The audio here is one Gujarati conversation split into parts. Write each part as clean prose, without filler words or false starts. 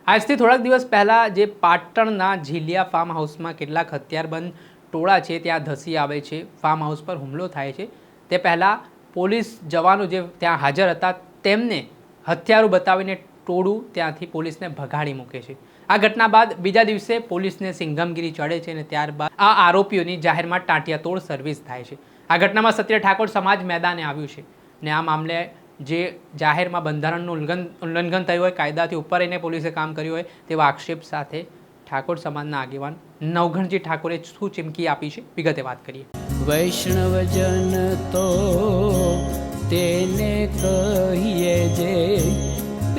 આજથી થોડાક દિવસ પહેલાં જે પાટણના ઝીલિયા ફાર્મ હાઉસમાં કેટલાક હથિયારબંધ ટોળા છે ત્યાં ધસી આવે છે, ફાર્મ હાઉસ પર હુમલો થાય છે. તે પહેલાં પોલીસ જવાનો જે ત્યાં હાજર હતા તેમને હથિયારો બતાવીને ટોળું ત્યાંથી પોલીસને ભગાડી મૂકે છે. આ ઘટના બાદ બીજા દિવસે પોલીસને સિંઘમગીરી ચડે છે અને ત્યારબાદ આ આરોપીઓની જાહેરમાં ટાંટિયાતોડ સર્વિસ થાય છે. આ ઘટનામાં ક્ષત્રિય ઠાકોર સમાજ મેદાને આવ્યું છે અને આ મામલે જે જાહેરમાં બંધારણનું ઉલ્લંઘન થયું હોય, કાયદાથી ઉપર રહીને પોલીસે કામ કર્યું હોય તેવા આક્ષેપ સાથે ઠાકોર સમાજના આગેવાન નવઘણજી ઠાકોરે શું ચીમકી આપી છે, વિગતે વાત કરીએ. વૈષ્ણવજન તો તેને કહીએ જે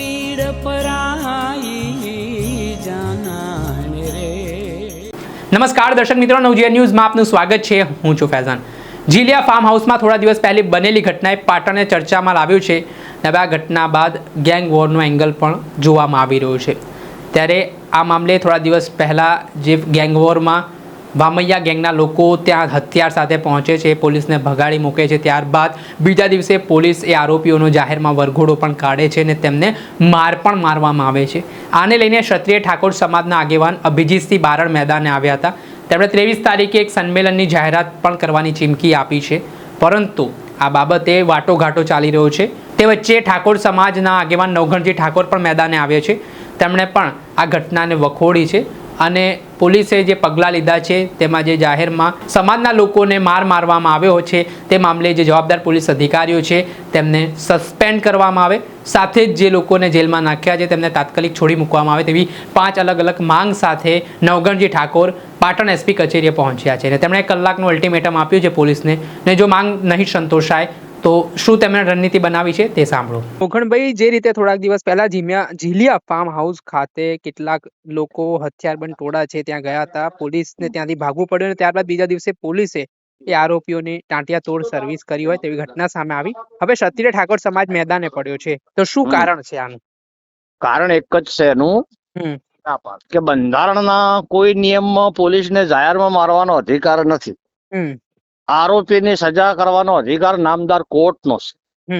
પીડ પરાઈ જાનાને રે. નમસ્કાર દર્શક મિત્રો, નવજીવન ન્યૂઝમાં આપનું સ્વાગત છે. હું છું ફૈઝાન. ઝીલિયા ફાર્મ હાઉસમાં થોડા દિવસ પહેલી બનેલી ઘટનાએ પાટણને ચર્ચામાં લાવ્યું છે. હવે આ ઘટના બાદ ગેંગ વોરનો એંગલ પણ જોવામાં આવી રહ્યો છે. ત્યારે આ મામલે થોડા દિવસ પહેલાં જે ગેંગ વોરમાં વામૈયા ગેંગના લોકો ત્યાં હથિયાર સાથે પહોંચે છે, પોલીસને ભગાડી મૂકે છે. ત્યારબાદ બીજા દિવસે પોલીસ એ આરોપીઓનો જાહેરમાં વરઘોડો પણ કાઢે છે અને તેમને માર પણ મારવામાં આવે છે. આને લઈને ક્ષત્રિય ઠાકોર સમાજના આગેવાન અભિજીતસિંહ બારડ મેદાને આવ્યા હતા. તેમણે 23 તારીખે એક સંમેલનની જાહેરાત પણ કરવાની ચીમકી આપી છે, પરંતુ આ બાબતે વાટોઘાટો ચાલી રહ્યો છે. તે વચ્ચે ઠાકોર સમાજના આગેવાન નવઘણજી ઠાકોર પણ મેદાને આવ્યા છે. તેમણે પણ આ ઘટનાને વખોડી છે અને પોલીસે જે પગલાં લીધા છે તેમાં જે જાહેરમાં સમાજના લોકોને મારવામાં આવ્યો છે તે મામલે જે જવાબદાર પોલીસ અધિકારીઓ છે તેમને સસ્પેન્ડ કરવામાં આવે, સાથે જ જે લોકોને જેલમાં નાખ્યા છે તેમને તાત્કાલિક છોડી મૂકવામાં આવે તેવી 5 અલગ અલગ માંગ સાથે નવઘણજી ઠાકોર પાટણ એસપી કચેરીએ પહોંચ્યા છે અને તેમણે 1 કલાકનું અલ્ટિમેટમ આપ્યું છે પોલીસને, ને જો માંગ નહીં સંતોષાય તો શું તેમણે રણનીતિ બનાવી છે તે સાંભળો. મોખણભાઈ, જે રીતે થોડાક દિવસ પહેલા ઝીલિયા ફાર્મ હાઉસ ખાતે કેટલાક લોકો હથિયારબંધ ટોળા છે ત્યાં ગયા હતા, પોલીસને ત્યાંથી ભાગવું પડ્યું અને ત્યારબાદ બીજા દિવસે પોલીસે એ આરોપીઓની ટાંટિયાતોડ સર્વિસ કરી હોય તેવી ઘટના સામે આવી. હવે ક્ષત્રિય ઠાકોર સમાજ મેદાને પડ્યો છે, તો શું કારણ છે આનું? કારણ એક જ છે એનું કે બંધારણના કોઈ નિયમમાં પોલીસને જાહેરમાં મારવાનો અધિકાર નથી. આરોપીની સજા કરવાનો અધિકાર નામદાર કોર્ટનો છે.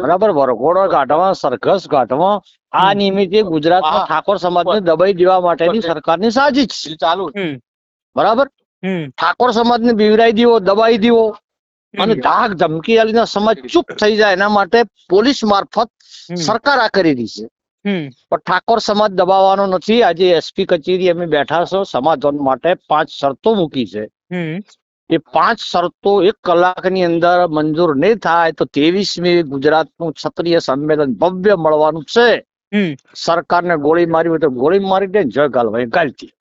બરાબર, વરઘોડો કાઢવા, સરઘસ કાઢવા, આ નિમિત્તે ગુજરાતમાં ઠાકોર સમાજને દબાઈ દેવા માટેની સરકારની સાજિશ ચાલુ. બરાબર, ઠાકોર સમાજને બીવરાઈ દેવો, દબાઈ દેવો અને ધાક ધમકી આલીને સમાજ ચૂપ થઈ જાય એના માટે પોલીસ મારફત સરકાર આ કરી રહી છે. પણ ઠાકોર સમાજ દબાવવાનો નથી. આજે એસપી કચેરી અમે બેઠા છો, સમાધાન માટે 5 શરતો મૂકી છે. એ 5 શરતો 1 કલાકની અંદર મંજૂર નહીં થાય તો 23મી ગુજરાતનું ક્ષત્રિય સંમેલન ભવ્ય મળવાનું છે. સરકારને ગોળી મારી હોય તો ગોળી મારી દે, જય ગાલભાઈ ગાલતી.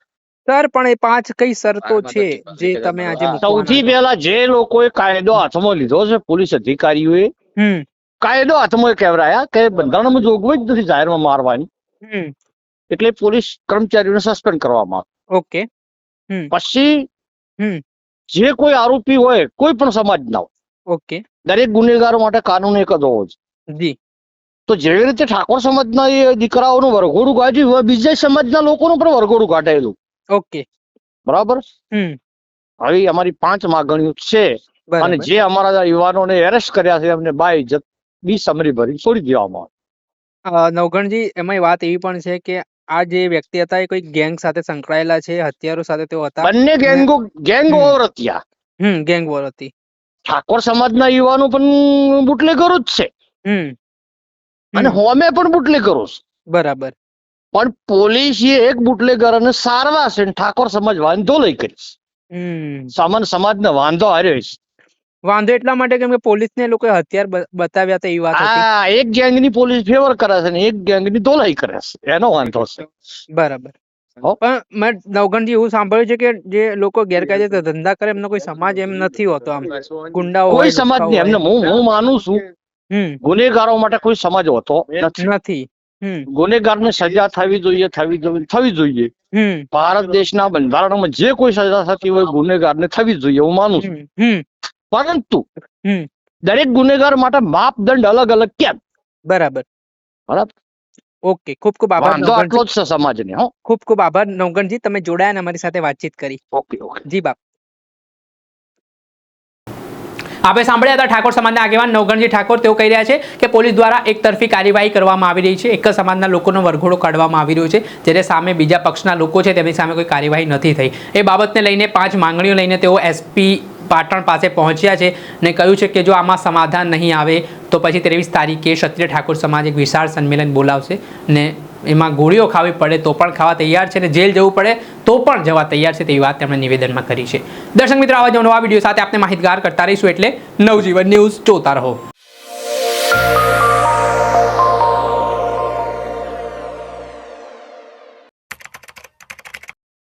સર, પણ એ 5 કઈ શરતો છે જે તમે આજે સૌથી પહેલા જે લોકોએ કાયદો હાથમાં લીધો છે, પોલીસ અધિકારીઓએ કાયદો હાથમાં કહેવરાયા કે બંધારણમાં જોગવાઈ જ નથી જાહેરમાં મારવાની, એટલે પોલીસ કર્મચારીઓને સસ્પેન્ડ કરવામાં આવે. ઓકે. પછી જે કોઈ આરોપી હોય, કોઈ પણ સમાજના હોય, ઓકે, દરેક ગુનેગારો માટે કાનૂન એક જ હોવો છે. તો જેવી રીતે ઠાકોર સમાજના એ દીકરાઓનું વરઘોડું કાઢ્યું હોય, બીજા સમાજના લોકોનું પણ વરઘોડું કાઢેલું. ઓકે, બરાબર. હવે અમારી 5 માગણીઓ છે અને જે અમારા યુવાનોને એરેસ્ટ કર્યા છે એમને બાઇજ્જત સમરી ભરી છોડી દેવામાં આવે. નવઘણજી, એમાં વાત એવી પણ છે કે આ જે વ્યક્તિ હતા એ કોઈ ગેંગ સાથે સંકળાયેલા છે, હથિયારો સાથે તેઓ હતા. બંને ગેંગ ઓવર હતા. ગેંગ વોર હતી. ઠાકોર સમાજના યુવાનો પણ બુટલેગરો જ છે અને હોમે પણ બુટલેગરો છે. બરાબર. પણ પોલીસે એક બુટલેગરને સારવા છે, ઠાકોર સમાજ વાંધો લઈ કરીશ. સમાજને વાંધો આવ્યો છે. વાંધો એટલા માટે કેમ કે પોલીસને લોકોએ હથિયાર બતાવ્યા હતા, એ વાત હતી. એક ગેંગની પોલીસ ફેવર કરે છે ને એક ગેંગની ધોલાઈ કરે છે, એનો વાંધો છે. બરાબર. પણ મેં નવઘણજી એવું સાંભળ્યું છે કે જે લોકો ગેરકાયદે ધંધા કરે એમનો કોઈ સમાજ એમ નથી હોતો, આમ ગુંડાઓ કોઈ સમાજ નહીં એમને. હું માનું છું ગુનેગારો માટે કોઈ સમાજ હોતો નથી. ગુનેગારને સજા થવી જોઈએ. ભારત દેશના બંધારણમાં જે કોઈ સજા થતી હોય ગુનેગારને થવી જોઈએ, હું માનું છું. પરંતુ દરેક ગુનેગાર માટે માપદંડ અલગ અલગ કેમ? બરાબર. બરાબર. ઓકે, ખૂબ ખૂબ આભાર. આટલો જ છે સમાજને. ખૂબ ખૂબ આભાર નવઘણજી, તમે જોડાયા અને અમારી સાથે વાતચીત કરી. ઓકે ઓકે જી બાપ. આપણે સાંભળ્યા હતા ઠાકોર સમાજના આગેવાન નવઘણજી ઠાકોર. તેઓ કહી રહ્યા છે કે પોલીસ દ્વારા એક તરફી કાર્યવાહી કરવામાં આવી રહી છે. એક જ સમાજના લોકોનો વરઘોડો કાઢવામાં આવી રહ્યો છે, જ્યારે સામે બીજા પક્ષના લોકો છે તેમની સામે કોઈ કાર્યવાહી નથી થઈ. એ બાબતને લઈને 5 માંગણીઓ લઈને તેઓ એસપી પાટણ પાસે પહોંચ્યા છે અને કહ્યું છે કે જો આમાં સમાધાન નહીં આવે તો પછી 23 તારીખે ક્ષત્રિય ઠાકોર સમાજ એક વિશાળ સંમેલન બોલાવશે ને એમાં ગોળીઓ ખાવી પડે તો પણ ખાવા તૈયાર છે, અને જેલ જવું પડે તો પણ જવા તૈયાર છે તેવી વાત તેમણે નિવેદનમાં કરી છે. દર્શક મિત્રો, આવા જ નવા વિડીયો સાથે આપણે માહિતગાર કરતા રહીશું, એટલે નવજીવન ન્યૂઝ જોતા રહો.